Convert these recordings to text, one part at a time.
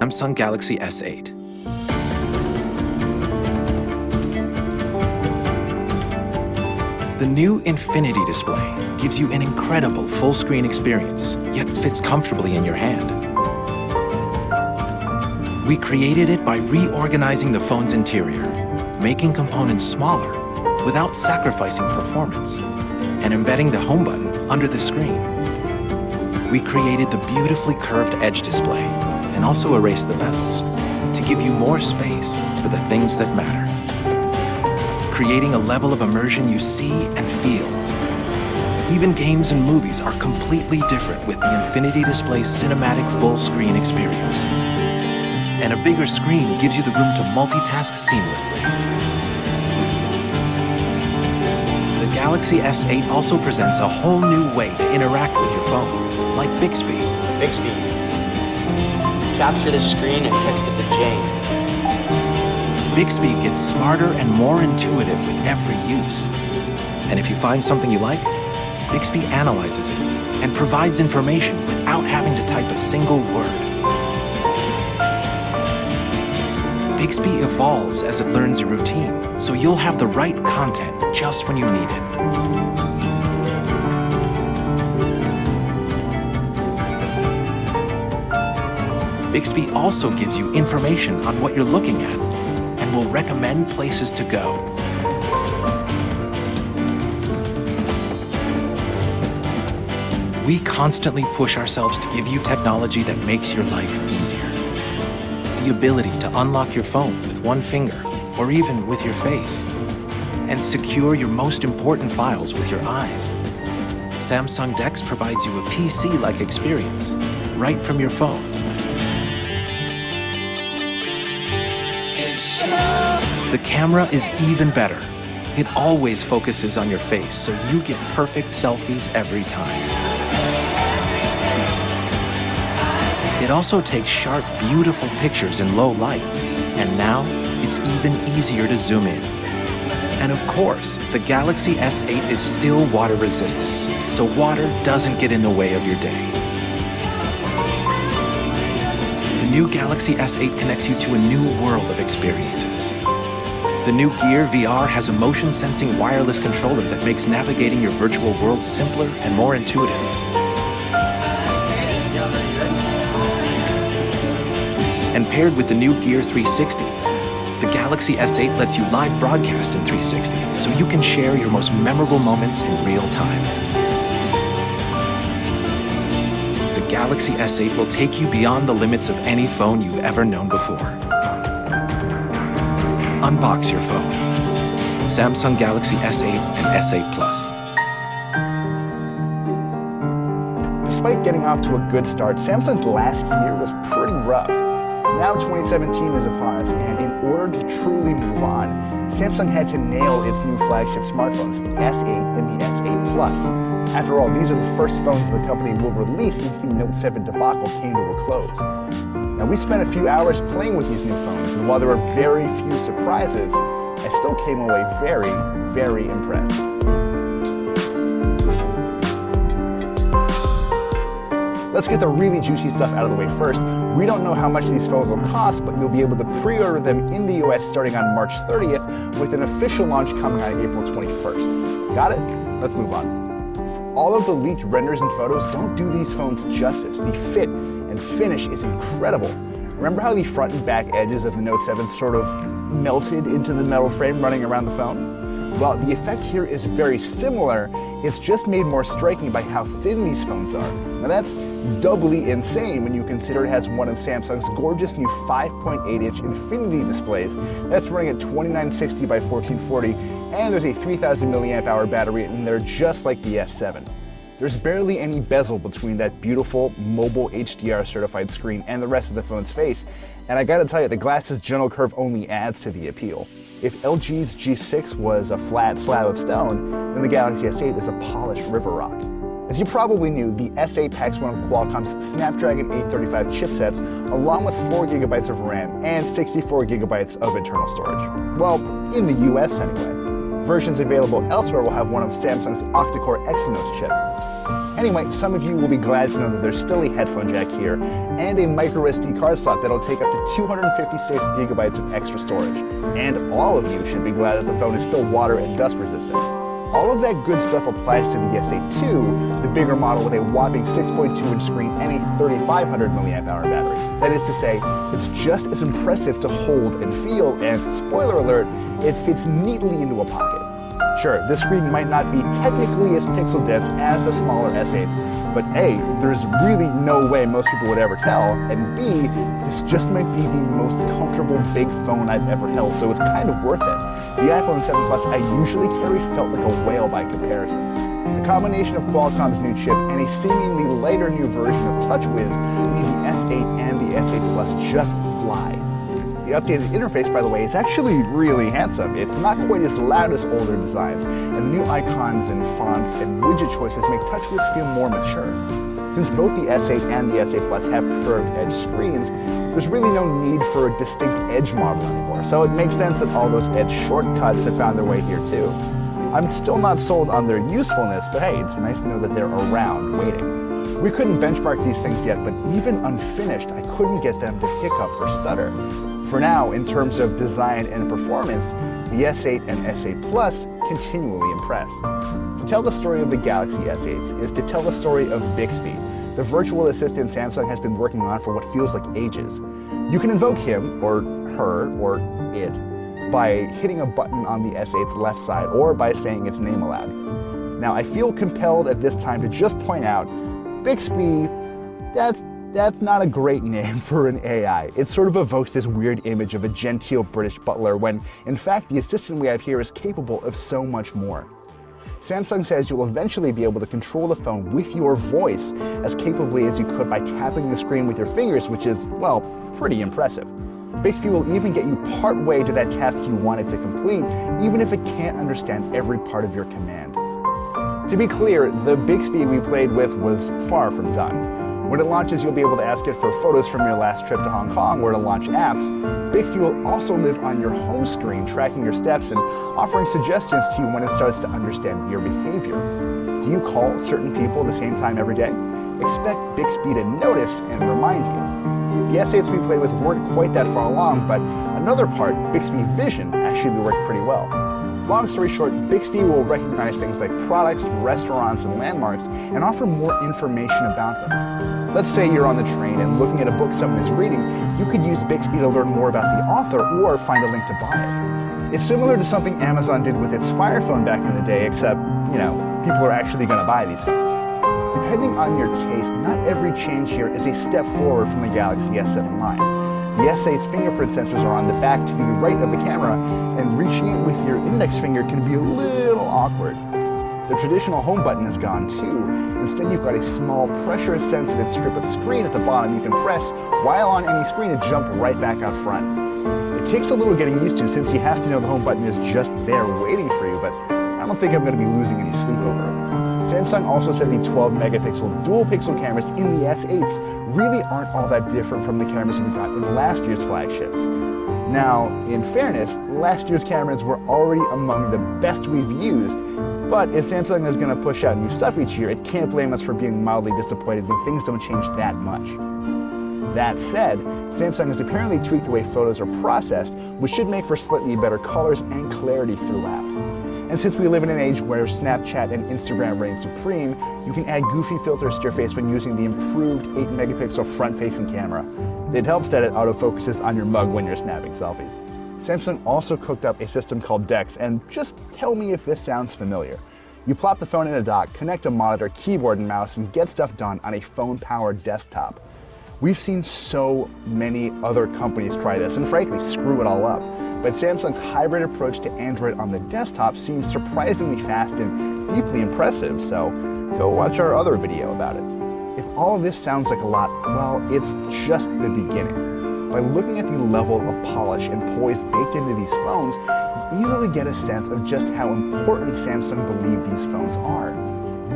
Samsung Galaxy S8. The new Infinity display gives you an incredible full-screen experience, yet fits comfortably in your hand. We created it by reorganizing the phone's interior, making components smaller without sacrificing performance, and embedding the home button under the screen. We created the beautifully curved edge display and also erased the bezels to give you more space for the things that matter, creating a level of immersion you see and feel. Even games and movies are completely different with the Infinity Display's cinematic full-screen experience. And a bigger screen gives you the room to multitask seamlessly. The Galaxy S8 also presents a whole new way to interact with your phone, like Bixby. Bixby, capture the screen and text it to Jane. Bixby gets smarter and more intuitive with every use. And if you find something you like, Bixby analyzes it and provides information without having to type a single word. Bixby evolves as it learns your routine, so you'll have the right content just when you need it. Bixby also gives you information on what you're looking at and will recommend places to go. We constantly push ourselves to give you technology that makes your life easier. The ability to unlock your phone with one finger or even with your face, and secure your most important files with your eyes. Samsung DeX provides you a PC-like experience right from your phone. The camera is even better. It always focuses on your face, so you get perfect selfies every time. It also takes sharp, beautiful pictures in low light, and now it's even easier to zoom in. And of course, the Galaxy S8 is still water resistant, so water doesn't get in the way of your day. The new Galaxy S8 connects you to a new world of experiences. The new Gear VR has a motion-sensing wireless controller that makes navigating your virtual world simpler and more intuitive. And paired with the new Gear 360, the Galaxy S8 lets you live broadcast in 360, so you can share your most memorable moments in real time. The Galaxy S8 will take you beyond the limits of any phone you've ever known before. Unbox your phone. Samsung Galaxy S8 and S8 Plus. Despite getting off to a good start, Samsung's last year was pretty rough. Now 2017 is upon us, and in order to truly move on, Samsung had to nail its new flagship smartphones, the S8 and the S8 Plus. After all, these are the first phones the company will release since the Note 7 debacle came to a close. Now, we spent a few hours playing with these new phones, and while there were very few surprises, I still came away very, very impressed. Let's get the really juicy stuff out of the way first. We don't know how much these phones will cost, but you'll be able to pre-order them in the US starting on March 30th, with an official launch coming on April 21st. Got it? Let's move on. All of the leaked renders and photos don't do these phones justice. The fit and finish is incredible. Remember how the front and back edges of the Note 7 sort of melted into the metal frame running around the phone? Well, the effect here is very similar, it's just made more striking by how thin these phones are. Now that's doubly insane when you consider it has one of Samsung's gorgeous new 5.8-inch Infinity displays that's running at 2960 by 1440, and there's a 3000 milliamp hour battery in there just like the S7. There's barely any bezel between that beautiful mobile HDR certified screen and the rest of the phone's face, and I gotta tell you, the glass's gentle curve only adds to the appeal. If LG's G6 was a flat slab of stone, then the Galaxy S8 is a polished river rock. As you probably knew, the S8 packs one of Qualcomm's Snapdragon 835 chipsets, along with 4 GB of RAM and 64 GB of internal storage. Well, in the US anyway. Versions available elsewhere will have one of Samsung's octa-core Exynos chips. Anyway, some of you will be glad to know that there's still a headphone jack here and a micro SD card slot that'll take up to 256 gigabytes of extra storage. And all of you should be glad that the phone is still water and dust resistant. All of that good stuff applies to the S8 II, the bigger model with a whopping 6.2-inch screen and a 3,500 milliamp hour battery. That is to say, it's just as impressive to hold and feel, and spoiler alert, it fits neatly into a pocket. Sure, this screen might not be technically as pixel dense as the smaller S8s, but A, there's really no way most people would ever tell, and B, this just might be the most comfortable big phone I've ever held, so it's kind of worth it. The iPhone 7 Plus I usually carry felt like a whale by comparison. The combination of Qualcomm's new chip and a seemingly lighter new version of TouchWiz leave the S8 and the S8 Plus just fly. The updated interface, by the way, is actually really handsome. It's not quite as loud as older designs, and the new icons and fonts and widget choices make TouchWiz feel more mature. Since both the S8 and the S8 Plus have curved edge screens, there's really no need for a distinct edge model anymore, so it makes sense that all those edge shortcuts have found their way here too. I'm still not sold on their usefulness, but hey, it's nice to know that they're around, waiting. We couldn't benchmark these things yet, but even unfinished, I couldn't get them to hiccup or stutter. For now, in terms of design and performance, the S8 and S8 Plus continually impress. To tell the story of the Galaxy S8s is to tell the story of Bixby, the virtual assistant Samsung has been working on for what feels like ages. You can invoke him, or her, or it, by hitting a button on the S8's left side, or by saying its name aloud. Now, I feel compelled at this time to just point out, Bixby, that's not a great name for an AI. It sort of evokes this weird image of a genteel British butler when, in fact, the assistant we have here is capable of so much more. Samsung says you'll eventually be able to control the phone with your voice as capably as you could by tapping the screen with your fingers, which is, well, pretty impressive. Bixby will even get you part way to that task you wanted to complete, even if it can't understand every part of your command. To be clear, the Bixby we played with was far from done. When it launches, you'll be able to ask it for photos from your last trip to Hong Kong or to launch apps. Bixby will also live on your home screen, tracking your steps and offering suggestions to you when it starts to understand your behavior. Do you call certain people at the same time every day? Expect Bixby to notice and remind you. The S8s we played with weren't quite that far along, but another part, Bixby Vision, actually worked pretty well. Long story short, Bixby will recognize things like products, restaurants, and landmarks, and offer more information about them. Let's say you're on the train and looking at a book someone is reading, you could use Bixby to learn more about the author or find a link to buy it. It's similar to something Amazon did with its Fire Phone back in the day, except, you know, people are actually going to buy these phones. Depending on your taste, not every change here is a step forward from the Galaxy S7 line. The S8's fingerprint sensors are on the back to the right of the camera, and reaching it with your index finger can be a little awkward. The traditional home button is gone too. Instead, you've got a small pressure-sensitive strip of screen at the bottom you can press while on any screen to jump right back out front. It takes a little getting used to since you have to know the home button is just there waiting for you, but I don't think I'm going to be losing any sleep over it. Samsung also said the 12-megapixel dual-pixel cameras in the S8s really aren't all that different from the cameras we got in last year's flagships. Now, in fairness, last year's cameras were already among the best we've used, but if Samsung is going to push out new stuff each year, it can't blame us for being mildly disappointed when things don't change that much. That said, Samsung has apparently tweaked the way photos are processed, which should make for slightly better colors and clarity throughout. And since we live in an age where Snapchat and Instagram reign supreme, you can add goofy filters to your face when using the improved 8-megapixel front-facing camera. It helps that it autofocuses on your mug when you're snapping selfies. Samsung also cooked up a system called DeX, and just tell me if this sounds familiar. You plop the phone in a dock, connect a monitor, keyboard, and mouse, and get stuff done on a phone-powered desktop. We've seen so many other companies try this and frankly screw it all up. But Samsung's hybrid approach to Android on the desktop seems surprisingly fast and deeply impressive, so go watch our other video about it. If all of this sounds like a lot, well, it's just the beginning. By looking at the level of polish and poise baked into these phones, you easily get a sense of just how important Samsung believe these phones are.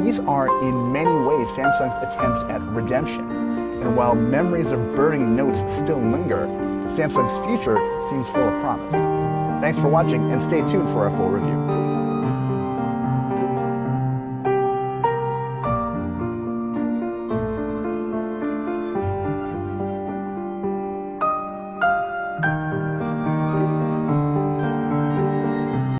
These are, in many ways, Samsung's attempts at redemption. And while memories of burning notes still linger, Samsung's future seems full of promise. Thanks for watching, and stay tuned for our full review.